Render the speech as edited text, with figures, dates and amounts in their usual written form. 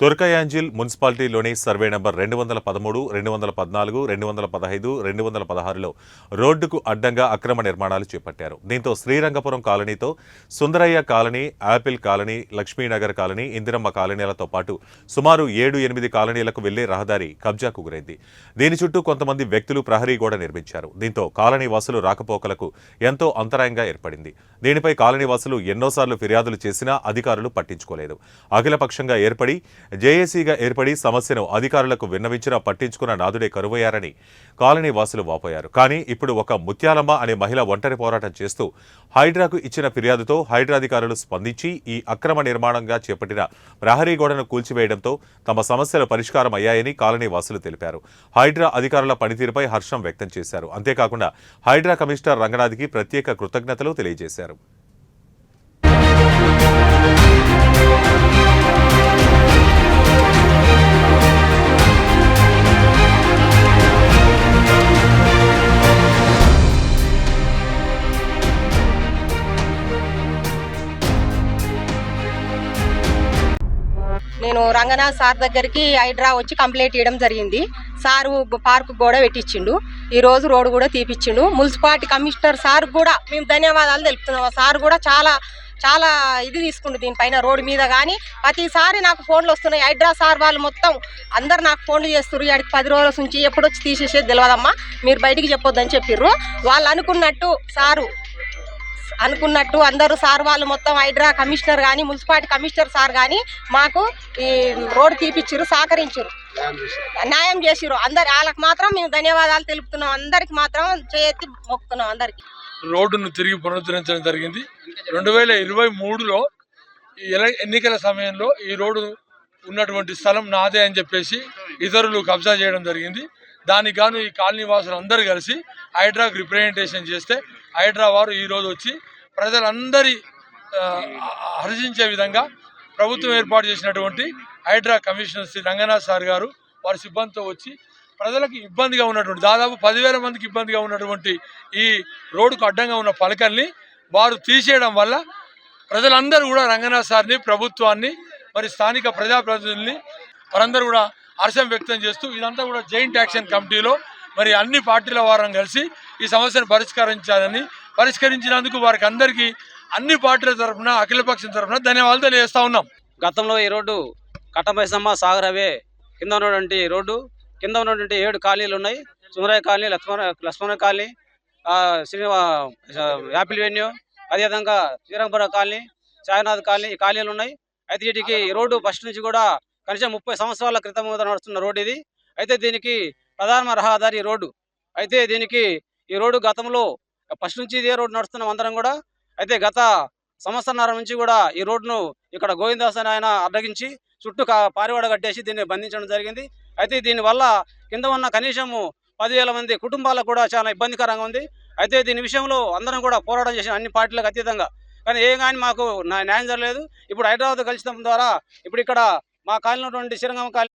Turkayamjal మున్సిపాలిటీలోని survey number 213, 214, 215, 216లో రోడ్డుకు అడ్డంగా అక్రమ నిర్మాణాలు చేపట్టారు. దీంతో శ్రీరంగపురం కాలనీతో Sundarayya colony, apple colony, Lakshminagar colony, Indiramma కాలనీలతో పాటు సుమారు 7-8 కాలనీలకు వెళ్లే రహదారి కబ్జాకు గురైంది. దీని చుట్టూ కొంతమంది వ్యక్తులు ప్రహరీ గోడ నిర్మించారు. దీంతో కాలనీ వాసులు రాకపోకలకు ఎంతో అంతరాయంగా ఏర్పడింది. దీనిపై కాలనీ వాసులు ఎన్నోసార్లు ఫిర్యాదులు చేసినా అధికారులు పట్టించుకోలేదు. అఖిలపక్షంగా ఏర్పడి జేఏసీగా ఏర్పడి సమస్యను అధికారులకు విన్నవించినా పట్టించుకున్న నాదుడే కరువయ్యారని కాలనీ వాసులు వాపోయారు. కానీ ఇప్పుడు ఒక ముత్యాలమ్మ అనే మహిళ ఒంటరి పోరాటం చేస్తూ హైడ్రాకు ఇచ్చిన ఫిర్యాదుతో హైడ్రా అధికారులు స్పందించి ఈ అక్రమ నిర్మాణంగా చేపట్టిన ప్రహరీ గోడను కూల్చివేయడంతో తమ సమస్యలు పరిష్కారం అయ్యాయని కాలనీ వాసులు తెలిపారు. హైడ్రా అధికారుల పనితీరుపై హర్షం వ్యక్తం చేశారు. అంతేకాకుండా హైడ్రా కమిషనర్ రంగనాథ్కి ప్రత్యేక కృతజ్ఞతలు తెలియజేశారు. నేను రంగనాథ్ సార్ దగ్గరికి హైడ్రా వచ్చి కంప్లైంట్ ఇవ్వడం జరిగింది. సారు పార్కు కూడా పెట్టించిండు. ఈరోజు రోడ్డు కూడా తీపిచ్చిండు. మున్సిపాలిటీ కమిషనర్ సార్ కూడా మేము ధన్యవాదాలు తెలుపుతున్నాం. సార్ కూడా చాలా ఇది తీసుకుండు దీనిపైన రోడ్డు మీద. కానీ ప్రతిసారి నాకు ఫోన్లు వస్తున్నాయి. హైడ్రా సార్ వాళ్ళు మొత్తం అందరు నాకు ఫోన్లు చేస్తున్నారు. ఇక్కడికి 10 రోజుల నుంచి ఎప్పుడు వచ్చి తీసేసేది తెలియదమ్మా, మీరు బయటికి చెప్పొద్దని చెప్పిర్రు. వాళ్ళు అనుకున్నట్టు అందరూ సార్ వాళ్ళు మొత్తం హైడ్రా కమిషనర్ కానీ మున్సిపాలిటీ కమిషనర్ సార్ కానీ మాకు ఈ రోడ్డు తీపిచ్చిర్రు, సహకరించారు, న్యాయం చేసిర్రు. వాళ్ళకి మాత్రం మేము ధన్యవాదాలు తెలుపుతున్నాం. అందరికి మాత్రం చేయెత్తి మొక్కుతున్నాం. అందరికి రోడ్డును తిరిగి పునరుద్ధరించడం జరిగింది. 2023లో ఎన్నికల సమయంలో ఈ రోడ్డు ఉన్నటువంటి స్థలం నాదే అని చెప్పేసి ఇతరులు కబ్జా చేయడం జరిగింది. దానికి గాను ఈ కాలనీ వాసులు అందరూ కలిసి హైడ్రాకు రిప్రజెంటేషన్ చేస్తే హైడ్రా వారు ఈరోజు వచ్చి ప్రజలందరి హర్షించే విధంగా ప్రభుత్వం ఏర్పాటు చేసినటువంటి హైడ్రా కమిషనర్ శ్రీ రంగనాథ్ సార్ గారు వారి సిబ్బందితో వచ్చి ప్రజలకు ఇబ్బందిగా ఉన్నటువంటి దాదాపు 10,000 మందికి ఇబ్బందిగా ఉన్నటువంటి ఈ రోడ్డుకు అడ్డంగా ఉన్న పలకల్ని వారు తీసేయడం వల్ల ప్రజలందరూ కూడా రంగనాథ్ సార్ని, ప్రభుత్వాన్ని, మరి స్థానిక ప్రజాప్రతినిధుల్ని వారందరూ కూడా హర్షం వ్యక్తం చేస్తూ ఇదంతా కూడా జాయింట్ యాక్షన్ కమిటీలో మరి అన్ని పార్టీల వారం కలిసి ఈ సమస్యను పరిష్కరించినందుకు వారికి అందరికీ అన్ని పార్టీల తరఫున, అఖిలపక్షం తరఫున ధన్యవాదాలు తెలియజేస్తా ఉన్నాం. గతంలో ఈ రోడ్డు కట్టమైసమ్మ సాగర్ హైవే కింద ఉన్నటువంటి రోడ్డు కింద ఉన్నటువంటి 7 కాలనీలు ఉన్నాయి. సుందరయ్య కాలనీ, లక్ష్మణ కాలనీ, యాపిల్ వెన్యూ, అదేవిధంగా శ్రీరంగపురం కాలనీ, సాయినాథ్ కాలనీ, ఈ కాలనీలు ఉన్నాయి. అయితే వీటికి ఈ రోడ్డు ఫస్ట్ నుంచి కూడా కనీసం 30 సంవత్సరాల క్రితం నడుస్తున్న రోడ్డు ఇది. అయితే దీనికి ప్రధాన రహదారి రోడ్డు. అయితే దీనికి ఈ రోడ్డు గతంలో ఫస్ట్ నుంచి ఇదే రోడ్డు నడుస్తున్నాం అందరం కూడా. అయితే గత సంవత్సరాల నుంచి కూడా ఈ రోడ్డును ఇక్కడ గోవిందాస్ అని ఆయన అడ్డగించి చుట్టూ పారివాడ కట్టేసి దీన్ని బంధించడం జరిగింది. అయితే దీనివల్ల కింద ఉన్న కనీసము 10,000 మంది కుటుంబాలకు కూడా చాలా ఇబ్బందికరంగా ఉంది. అయితే దీని విషయంలో అందరం కూడా పోరాటం చేసిన అన్ని పార్టీలకు అతీతంగా, కానీ ఏం కానీ మాకు న్యాయం జరగలేదు. ఇప్పుడు హైదరాబాద్ కలిసిన ద్వారా ఇప్పుడు ఇక్కడ మా కాలనీ ఉన్నటువంటి శ్రీరంగం కాలనీ